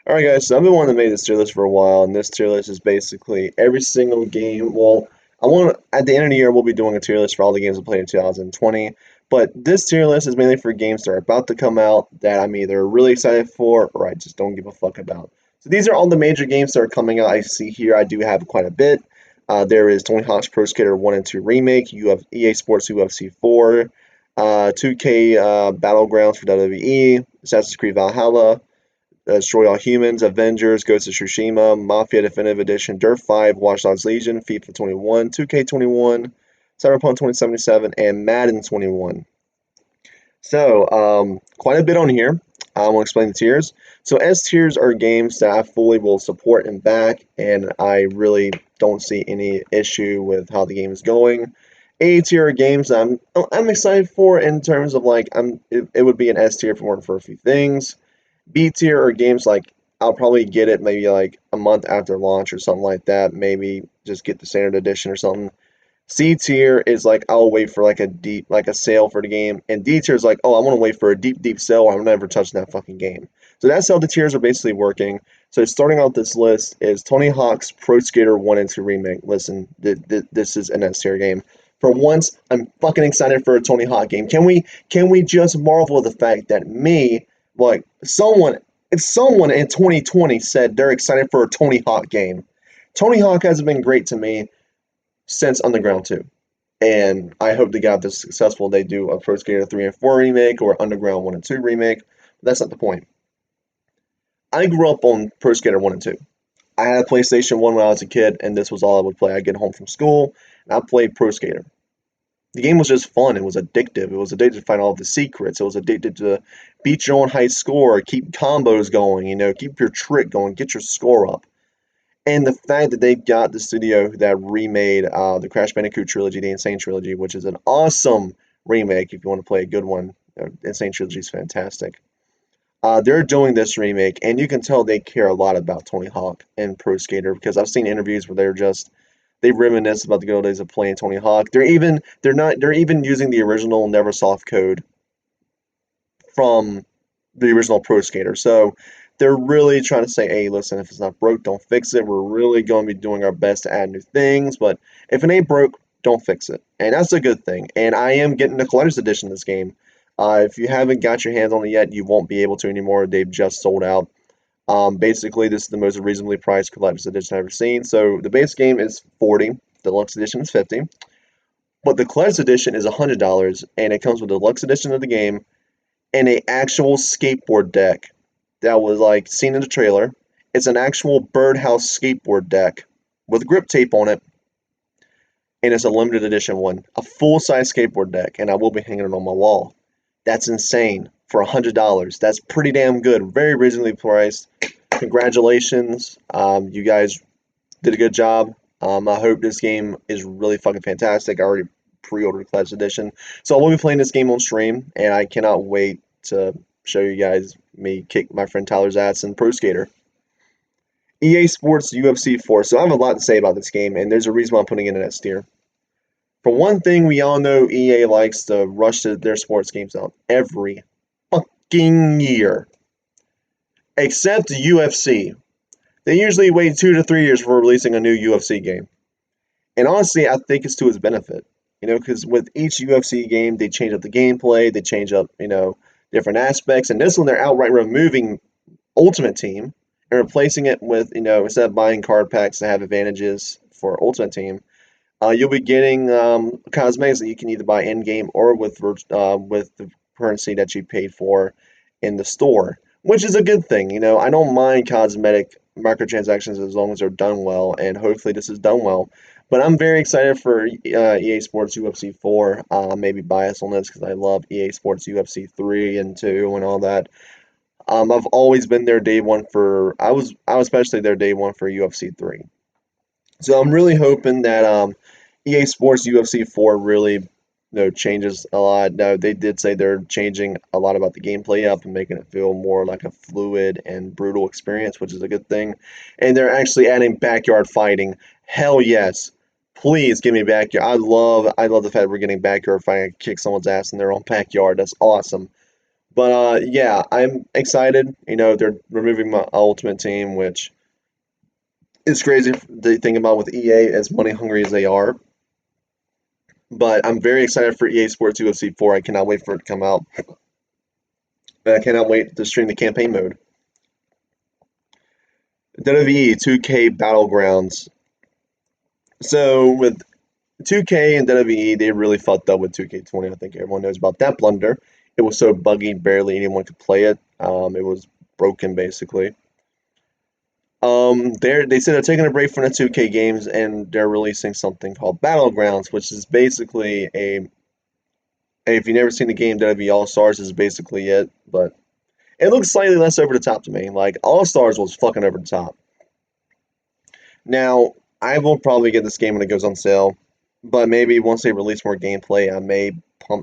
Alright guys, so I've been wanting to make this tier list for a while, and this tier list is basically every single game. Well, at the end of the year we'll be doing a tier list for all the games I played in 2020, but this tier list is mainly for games that are about to come out that I'm either really excited for or I just don't give a fuck about. So these are all the major games that are coming out. I see here I do have quite a bit. There is Tony Hawk's Pro Skater 1 and 2 Remake, you have EA Sports UFC 4, 2K Battlegrounds for WWE, Assassin's Creed Valhalla, Destroy All Humans, Avengers, Ghost of Tsushima, Mafia Definitive Edition, Dirt 5, Watch Dogs Legion, FIFA 21, 2K21, Cyberpunk 2077, and Madden 21. So, quite a bit on here. I want to explain the tiers. So, S tiers are games that I fully will support and back, and I really don't see any issue with how the game is going. A tier are games I'm excited for in terms of like it would be an S tier if it weren't for a few things. B tier are games like I'll probably get it maybe like a month after launch or something like that. Maybe just get the standard edition or something. C tier is like I'll wait for like a sale for the game, and D tier is like, oh, I want to wait for a deep sale. Or I'm never touching that fucking game. So that's how the tiers are basically working. So starting out this list is Tony Hawk's Pro Skater 1 and 2 Remake. Listen, this is an S tier game. For once, I'm fucking excited for a Tony Hawk game. Can we just marvel at the fact that like someone in 2020 said they're excited for a Tony Hawk game. Tony Hawk hasn't been great to me since Underground 2. And I hope to God this is successful. They do a Pro Skater 3 and 4 remake or Underground 1 and 2 remake. But that's not the point. I grew up on Pro Skater 1 and 2. I had a PlayStation 1 when I was a kid, and this was all I would play. I'd get home from school, and I played Pro Skater. The game was just fun. It was addictive. It was addictive to find all the secrets. It was addicted to beat your own high score, keep combos going, keep your trick going, get your score up. And the fact that they got the studio that remade the Crash Bandicoot trilogy, the Insane trilogy, which is an awesome remake if you want to play a good one. Insane trilogy is fantastic. They're doing this remake, and you can tell they care a lot about Tony Hawk and Pro Skater because I've seen interviews where they reminisce about the good old days of playing Tony Hawk. They're even using the original Neversoft code from the original Pro Skater. So they're really trying to say, hey, listen, if it's not broke, don't fix it. We're really going to be doing our best to add new things, but if it ain't broke, don't fix it. And that's a good thing. And I am getting the collector's edition of this game. If you haven't got your hands on it yet, you won't be able to anymore. They've just sold out. Basically, this is the most reasonably priced collector's edition I've ever seen. So the base game is $40, the deluxe edition is $50, but the collector's edition is $100, and it comes with the deluxe edition of the game and a actual skateboard deck that was like seen in the trailer. It's an actual birdhouse skateboard deck with grip tape on it, and it's a limited edition one, a full size skateboard deck, and I will be hanging it on my wall. That's insane for $100. That's pretty damn good. Very reasonably priced. Congratulations. You guys did a good job. I hope this game is really fucking fantastic. I already pre-ordered Class Edition. So I will be playing this game on stream, and I cannot wait to show you guys me kick my friend Tyler's ass in Pro Skater. EA Sports UFC 4. So I have a lot to say about this game, and there's a reason why I'm putting it in S tier. For one thing, we all know EA likes to rush their sports games out every fucking year. Except UFC. They usually wait 2 to 3 years before releasing a new UFC game. And honestly, I think it's to its benefit. Because with each UFC game, they change up the gameplay, they change up, different aspects. And this one, they're outright removing Ultimate Team and replacing it with, instead of buying card packs that have advantages for Ultimate Team, you'll be getting cosmetics that you can either buy in-game or with the currency that you paid for in the store, which is a good thing. I don't mind cosmetic microtransactions as long as they're done well, and hopefully this is done well. But I'm very excited for EA Sports UFC 4. Maybe biased on this because I love EA Sports UFC 3 and 2 and all that. I've always been there day one I was especially there day one for UFC 3. So I'm really hoping that EA Sports UFC 4 really changes a lot. Now they did say they're changing a lot about the gameplay up and making it feel more like a fluid and brutal experience, which is a good thing. And they're actually adding backyard fighting. Hell yes. Please give me backyard. I love the fact we're getting backyard fighting. Kick someone's ass in their own backyard. That's awesome. But yeah, I'm excited. They're removing my Ultimate Team, which is crazy to think about with EA as money hungry as they are. But I'm very excited for EA Sports UFC 4. I cannot wait for it to come out. And I cannot wait to stream the campaign mode. WWE 2K Battlegrounds. So with 2K and WWE, they really fucked up with 2K20. I think everyone knows about that blunder. It was so buggy, barely anyone could play it. It was broken basically. They said they're taking a break from the 2K games and they're releasing something called Battlegrounds, which is basically if you've never seen the game, WWE All Stars is basically it, but it looks slightly less over the top to me. Like All Stars was fucking over the top. Now, I will probably get this game when it goes on sale, but maybe once they release more gameplay, I may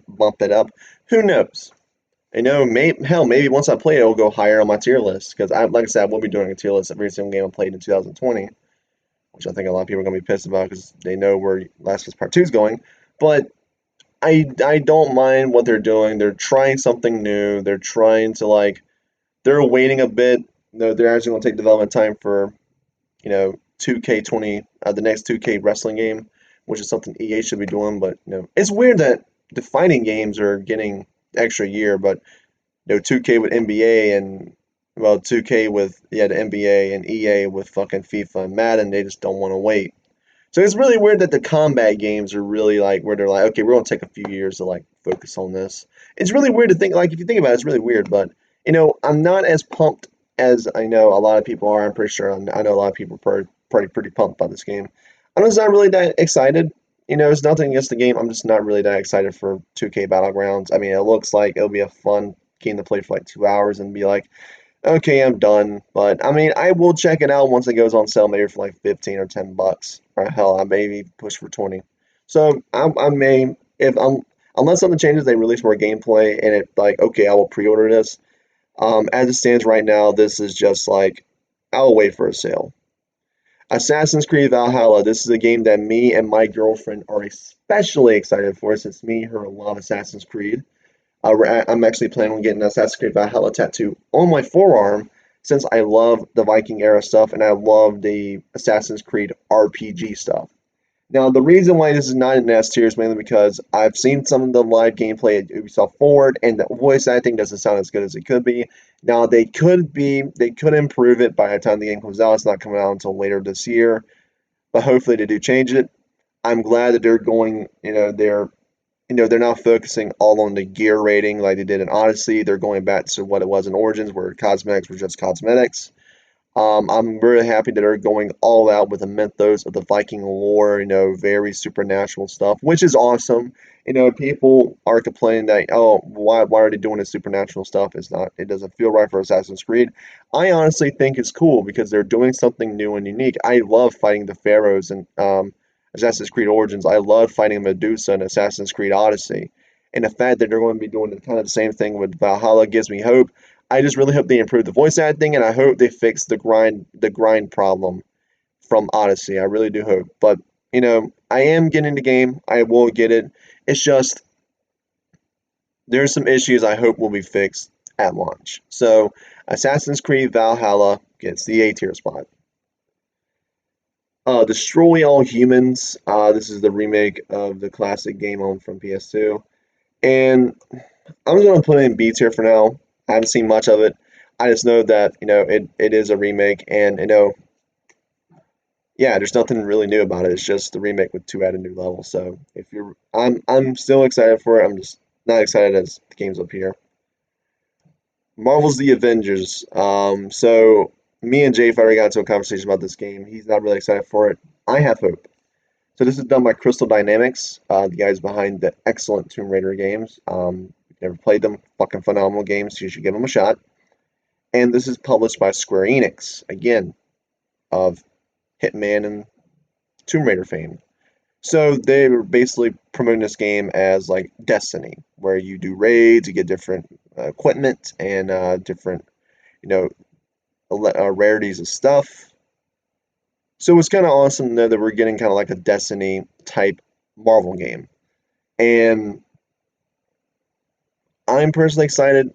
bump it up. Who knows? Maybe once I play it, it'll go higher on my tier list because like I said, I will be doing a tier list of every single game I played in 2020, which I think a lot of people are gonna be pissed about because they know where Last of Us Part Two is going. But I don't mind what they're doing. They're trying something new. They're trying to they're waiting a bit. No, they're actually gonna take development time for 2K20, the next 2K wrestling game, which is something EA should be doing. But it's weird that the fighting games are getting extra year, but 2K with NBA and 2K with the NBA and EA with fucking FIFA and Madden, they just don't want to wait. So it's really weird that the combat games are really where they're like, okay, we're gonna take a few years to focus on this. It's really weird to think if you think about it, it's really weird, but I'm not as pumped as I know a lot of people are. I'm pretty sure I know a lot of people are pretty pumped by this game. I'm just not really that excited. It's nothing against the game. I'm just not really that excited for 2K Battlegrounds. I mean, it looks like it'll be a fun game to play for 2 hours and be like, okay, I'm done. But I mean, I will check it out once it goes on sale, maybe for 15 or $10. Or hell, I maybe push for 20. So I may, if unless something changes, they release more gameplay, and it okay, I will pre-order this. As it stands right now, this is just I'll wait for a sale. Assassin's Creed Valhalla. This is a game that me and my girlfriend are especially excited for since me and her love Assassin's Creed. I'm actually planning on getting an Assassin's Creed Valhalla tattoo on my forearm since I love the Viking era stuff and I love the Assassin's Creed RPG stuff. Now, the reason why this is not in S tier is mainly because I've seen some of the live gameplay at Ubisoft Forward, and the voice acting doesn't sound as good as it could be. Now, they could improve it by the time the game comes out. It's not coming out until later this year, but hopefully they do change it. I'm glad that they're going, they're not focusing all on the gear rating like they did in Odyssey. They're going back to what it was in Origins, where cosmetics were just cosmetics. I'm very happy that they're going all out with the mythos of the Viking lore, very supernatural stuff, which is awesome. People are complaining that, oh, why are they doing this supernatural stuff? It doesn't feel right for Assassin's Creed. I honestly think it's cool because they're doing something new and unique. I love fighting the pharaohs and Assassin's Creed Origins. I love fighting Medusa in Assassin's Creed Odyssey. And the fact that they're going to be doing kind of the same thing with Valhalla gives me hope. I just really hope they improve the voice acting, and I hope they fix the grind problem from Odyssey. I really do hope. But I am getting the game. I will get it. It's just there's some issues I hope will be fixed at launch. So Assassin's Creed Valhalla gets the A tier spot. Destroy All Humans. This is the remake of the classic game from PS2. And I'm just gonna put it in B tier for now. I haven't seen much of it. I just know that it is a remake, and yeah, there's nothing really new about it. It's just the remake with two added new levels. So I'm still excited for it. I'm just not excited as the game's up here. Marvel's The Avengers. So me and Jay already got into a conversation about this game. He's not really excited for it. I have hope. So this is done by Crystal Dynamics, the guys behind the excellent Tomb Raider games. If you've never played them, fucking phenomenal games. You should give them a shot. And this is published by Square Enix, again, of Hitman and Tomb Raider fame. So they were basically promoting this game as Destiny, where you do raids, you get different equipment and different, you know, rarities of stuff. So it's kind of awesome to know that we're getting kind of like a Destiny type Marvel game. And I'm personally excited.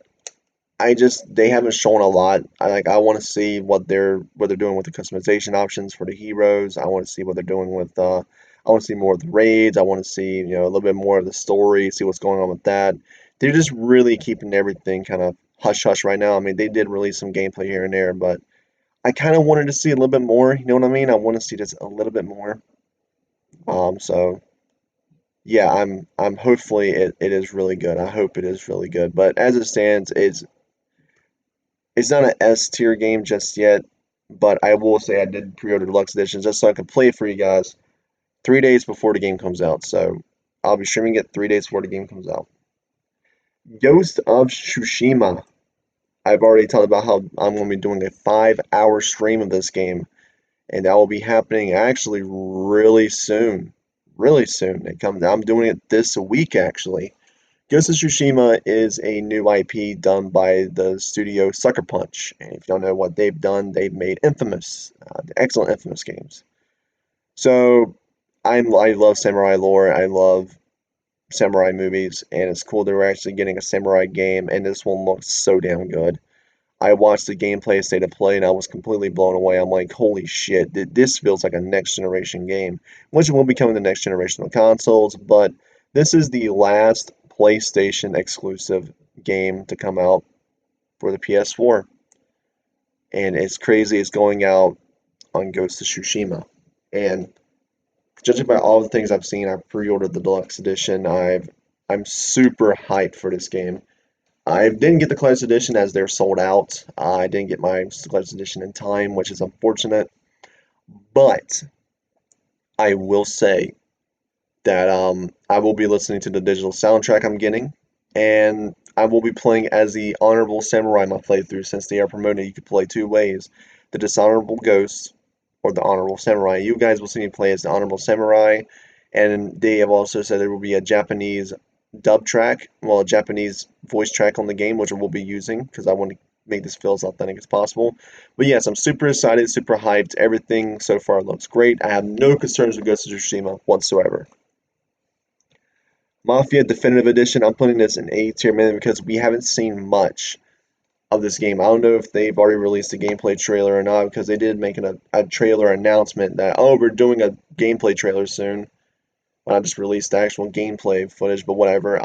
they haven't shown a lot. I want to see what they're doing with the customization options for the heroes. I want to see what they're doing with I want to see more of the raids. I want to see, a little bit more of the story, see what's going on with that. They're just really keeping everything kind of hush hush right now. I mean, they did release some gameplay here and there, but I kind of wanted to see a little bit more. You know what I mean? I want to see just a little bit more. So yeah, I'm hopefully it is really good. I hope it is really good. But as it stands, it's not an S tier game just yet. But I will say I did pre-order deluxe edition just so I could play it for you guys 3 days before the game comes out. So I'll be streaming it 3 days before the game comes out. Ghost of Tsushima. I've already talked about how I'm going to be doing a 5-hour stream of this game, and that will be happening actually really soon. Really soon. I'm doing it this week actually. Ghost of Tsushima is a new IP done by the studio Sucker Punch, and if you don't know what they've done, they've made Infamous, the excellent Infamous games. So I love samurai lore. I love samurai movies, and it's cool that we're actually getting a samurai game, and this one looks so damn good. I watched the gameplay state of play, and I was completely blown away. I'm like, holy shit, this feels like a next generation game, which will become the next generation of consoles, but this is the last PlayStation exclusive game to come out for the PS4. And it's crazy, it's going out on Ghost of Tsushima. And judging by all the things I've seen, I've pre-ordered the deluxe edition. I'm super hyped for this game. I didn't get the collector's edition as they're sold out. I didn't get my collector's edition in time, which is unfortunate. But I will say that I will be listening to the digital soundtrack I'm getting, and I will be playing as the Honorable Samurai my playthrough since they are promoting you can play two ways, the Dishonorable Ghost or the Honorable Samurai. You guys will see me play as the Honorable Samurai, and they have also said there will be a Japanese dub track, well, a Japanese voice track on the game, which we'll be using because I want to make this feel as authentic as possible. But yes, I'm super excited, super hyped. Everything so far looks great. I have no concerns with Ghost of Tsushima whatsoever. Mafia Definitive Edition, I'm putting this in A tier mainly because we haven't seen much of this game. I don't know if they've already released a gameplay trailer or not because they did make a trailer announcement that, oh, we're doing a gameplay trailer soon. When I just released the actual gameplay footage, but whatever.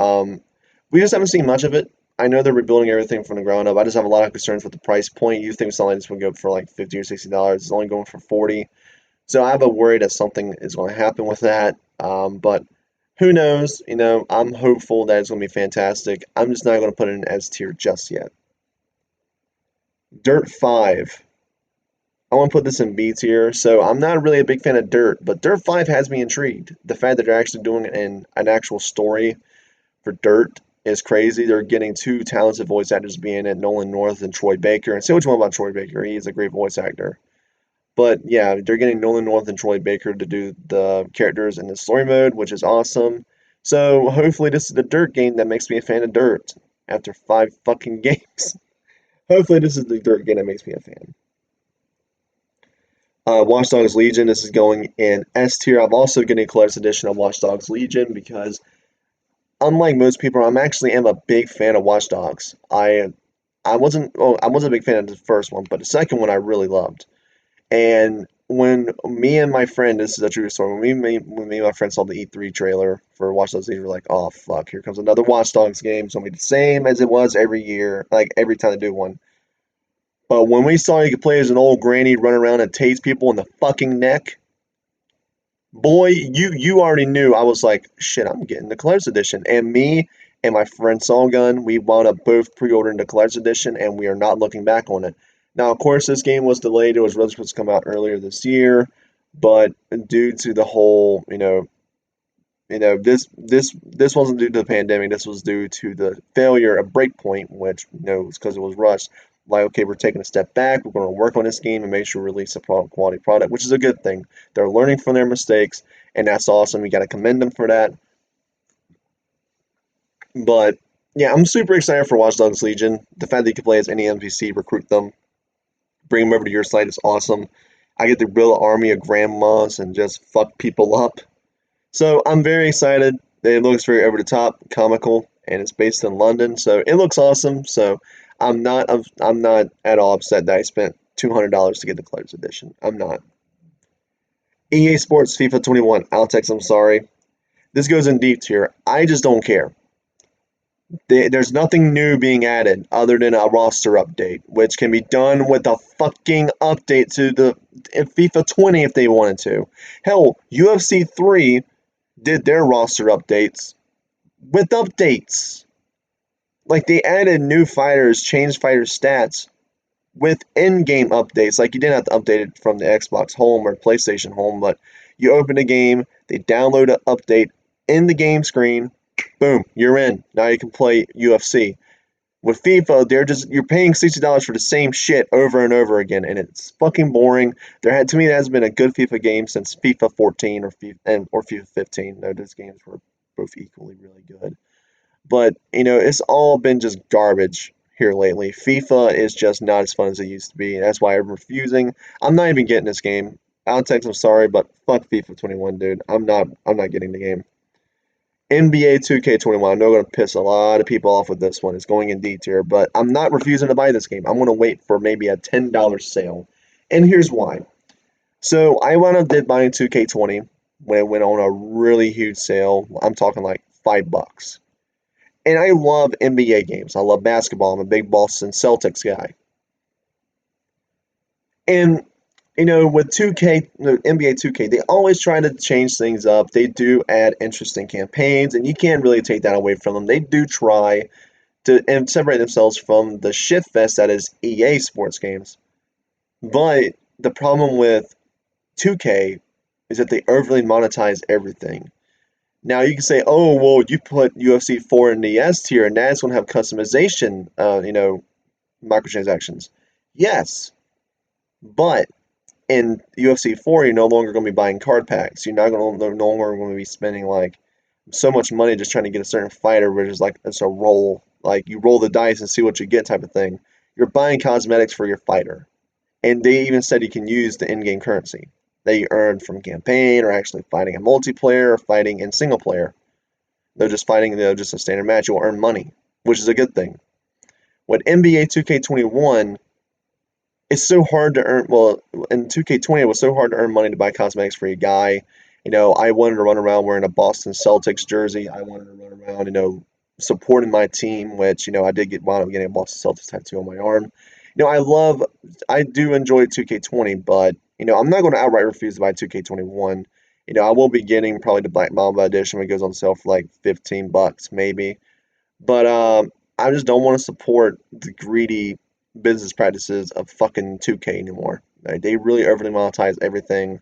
We just haven't seen much of it. I know they're rebuilding everything from the ground up. I just have a lot of concerns with the price point. You think something like this would go for like $50 or $60. It's only going for 40. So I have a worry that something is going to happen with that. But who knows? I'm hopeful that it's going to be fantastic. I'm just not going to put it in S tier just yet. Dirt 5. I want to put this in B tier. So I'm not really a big fan of Dirt, but Dirt 5 has me intrigued. The fact that they're actually doing an actual story for Dirt is crazy. They're getting two talented voice actors being it, Nolan North and Troy Baker. And say what you want about Troy Baker. He's a great voice actor. But yeah, they're getting Nolan North and Troy Baker to do the characters in the story mode, which is awesome. So hopefully this is the Dirt game that makes me a fan of Dirt after 5 fucking games. Hopefully this is the Dirt game that makes me a fan. Watch Dogs Legion, this is going in S tier. I'm also getting a collector's edition of Watch Dogs Legion because unlike most people, am a big fan of Watch Dogs. I wasn't a big fan of the first one, but the second one I really loved. And when me and my friend, this is a true story, when me and my friend saw the E3 trailer for Watch Dogs Legion, we were like, oh fuck, here comes another Watch Dogs game. It's gonna be the same as it was every year, like every time they do one. But when we saw you could play as an old granny run around and tase people in the fucking neck, boy, you already knew. I was like, shit, I'm getting the collector's edition. And me and my friend Solgun, we wound up both pre-ordering the collector's edition, and we are not looking back on it. Now, of course, this game was delayed. It was really supposed to come out earlier this year, but due to the whole, this wasn't due to the pandemic. This was due to the failure of Breakpoint, which was because it was rushed. Like, okay, we're taking a step back. We're going to work on this game and make sure we release a quality product, which is a good thing. They're learning from their mistakes, and that's awesome. We got to commend them for that. But yeah, I'm super excited for Watch Dogs Legion. The fact that you can play as any NPC, recruit them, bring them over to your site is awesome. I get to build an army of grandmas and just fuck people up. So I'm very excited. It looks very over the top, comical, and it's based in London, so it looks awesome. So I'm not at all upset that I spent $200 to get the collector's edition. I'm not. EA Sports FIFA 21. Text. I'm sorry. This goes in deep tier. I just don't care. There's nothing new being added other than a roster update, which can be done with a fucking update to the in FIFA 20 if they wanted to. Hell, UFC 3 did their roster updates with updates. Like they added new fighters, changed fighters' stats with in-game updates. Like you didn't have to update it from the Xbox Home or PlayStation Home, but you open a game, they download an update in the game screen, boom, you're in. Now you can play UFC. With FIFA, they're just you're paying $60 for the same shit over and over again, and it's fucking boring. To me, there hasn't been a good FIFA game since FIFA 14 or FIFA 15. No, those games were both equally really good. But it's all been just garbage here lately. FIFA is just not as fun as it used to be, and that's why I'm refusing. I'm not even getting this game. Text. I'm sorry, but fuck FIFA 21, dude. I'm not getting the game. NBA 2K21. I know I'm going to piss a lot of people off with this one. It's going in D tier, but I'm not refusing to buy this game. I'm going to wait for maybe a $10 sale. And here's why. So I wound up did buying 2K20 when it went on a really huge sale. I'm talking like $5. And I love NBA games. I love basketball. I'm a big Boston Celtics guy. And with 2K, the NBA 2K, they always try to change things up. They do add interesting campaigns, and you can't really take that away from them. They do try to and separate themselves from the shit fest that is EA sports games. But the problem with 2K is that they overly monetize everything. Now you can say, oh, well, you put UFC 4 in the S tier, and that's going to have customization, microtransactions. Yes, but in UFC 4, you're no longer going to be buying card packs. You're not going to no longer going to be spending like so much money just trying to get a certain fighter, which is like it's a roll. Like you roll the dice and see what you get type of thing. You're buying cosmetics for your fighter, and they even said you can use the in-game currency that you earned from campaign or actually fighting a multiplayer or fighting in single player. They're just fighting, just a standard match. You'll earn money, which is a good thing. With NBA 2K21, it's so hard to earn. Well, in 2K20, it was so hard to earn money to buy cosmetics for a guy. I wanted to run around wearing a Boston Celtics jersey. I wanted to run around, supporting my team, which, I did wound up getting a Boston Celtics tattoo on my arm. I do enjoy 2K20, but, I'm not going to outright refuse to buy 2K21. I will be getting probably the Black Mamba edition when it goes on sale for like $15 maybe. But I just don't want to support the greedy business practices of fucking 2K anymore. Like, they really overly monetize everything.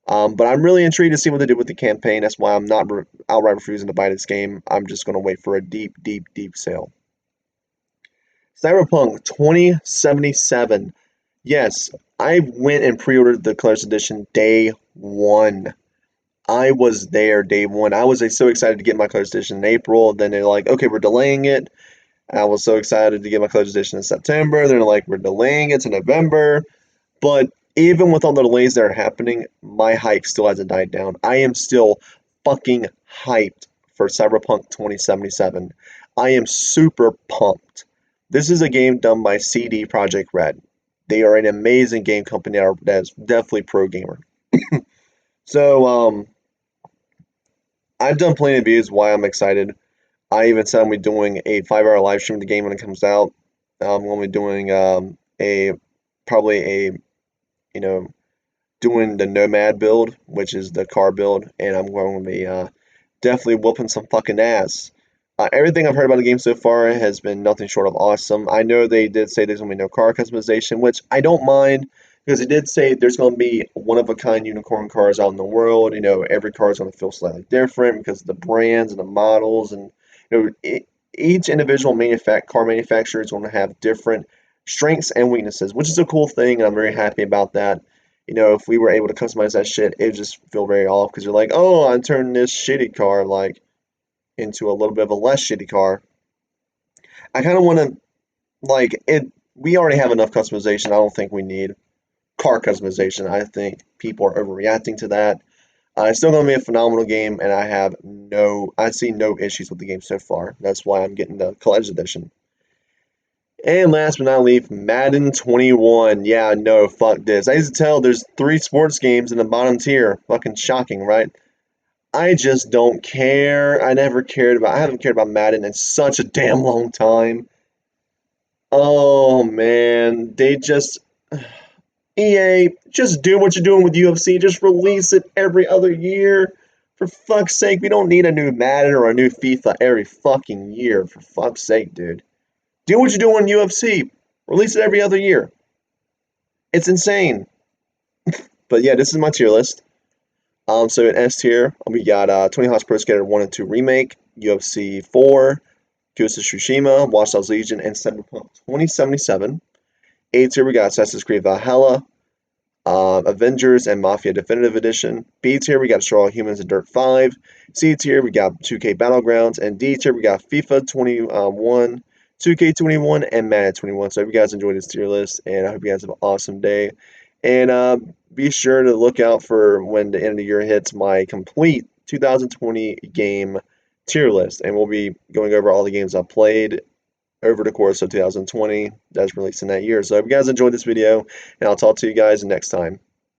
But I'm really intrigued to see what they do with the campaign. That's why I'm not outright refusing to buy this game. I'm just going to wait for a deep, deep, deep sale. Cyberpunk 2077. Yes, I went and pre-ordered the collector's edition day one. I was there day one. I was so excited to get my collector's edition in April. Then they're like, okay, we're delaying it. I was so excited to get my collector's edition in September. They're like, we're delaying it to November. But even with all the delays that are happening, my hype still hasn't died down. I am still fucking hyped for Cyberpunk 2077. I am super pumped. This is a game done by CD Projekt Red. They are an amazing game company that is definitely pro gamer. So I've done plenty of videos why I'm excited. I even said I'm going to be doing a 5-hour live stream of the game when it comes out. I'm going to be doing a probably a you know doing the Nomad build, which is the car build, and I'm going to be definitely whooping some fucking ass. Everything I've heard about the game so far has been nothing short of awesome. I know they did say there's going to be no car customization, which I don't mind because they did say there's going to be one of a kind unicorn cars out in the world. Every car is going to feel slightly different because of the brands and the models, and each individual car manufacturer is going to have different strengths and weaknesses, which is a cool thing, and I'm very happy about that. If we were able to customize that shit, it would just feel very off because you're like, oh, I'm turning this shitty car like into a little bit of a less shitty car. I kind of want to like it. We already have enough customization. I don't think we need car customization. I think people are overreacting to that. It's still going to be a phenomenal game, and I see no issues with the game so far. That's why I'm getting the collector's edition. And last but not least, Madden 21. Yeah, no, fuck this. I used to tell there's 3 sports games in the bottom tier. Fucking shocking, right? I just don't care. I haven't cared about Madden in such a damn long time. Oh man, EA, just do what you're doing with UFC. Just release it every other year. For fuck's sake, we don't need a new Madden or a new FIFA every fucking year. For fuck's sake, dude. Do what you do in UFC. Release it every other year. It's insane. But yeah, this is my tier list. So in S tier, we got 20 Hawks Pro Skater 1 and 2 Remake, UFC 4, Ghost of Tsushima, Watch Dogs Legion, and Cyberpunk 2077. A tier, we got Assassin's Creed Valhalla, Avengers and Mafia Definitive Edition. B tier, we got Straw Humans and Dirt 5. C tier, we got 2K Battlegrounds. And D tier, we got FIFA 21, 2K21, and Madden 21. So I hope you guys enjoyed this tier list, and I hope you guys have an awesome day. And be sure to look out for when the end of the year hits my complete 2020 game tier list. And we'll be going over all the games I played over the course of 2020 that's released in that year. So I hope you guys enjoyed this video, and I'll talk to you guys next time.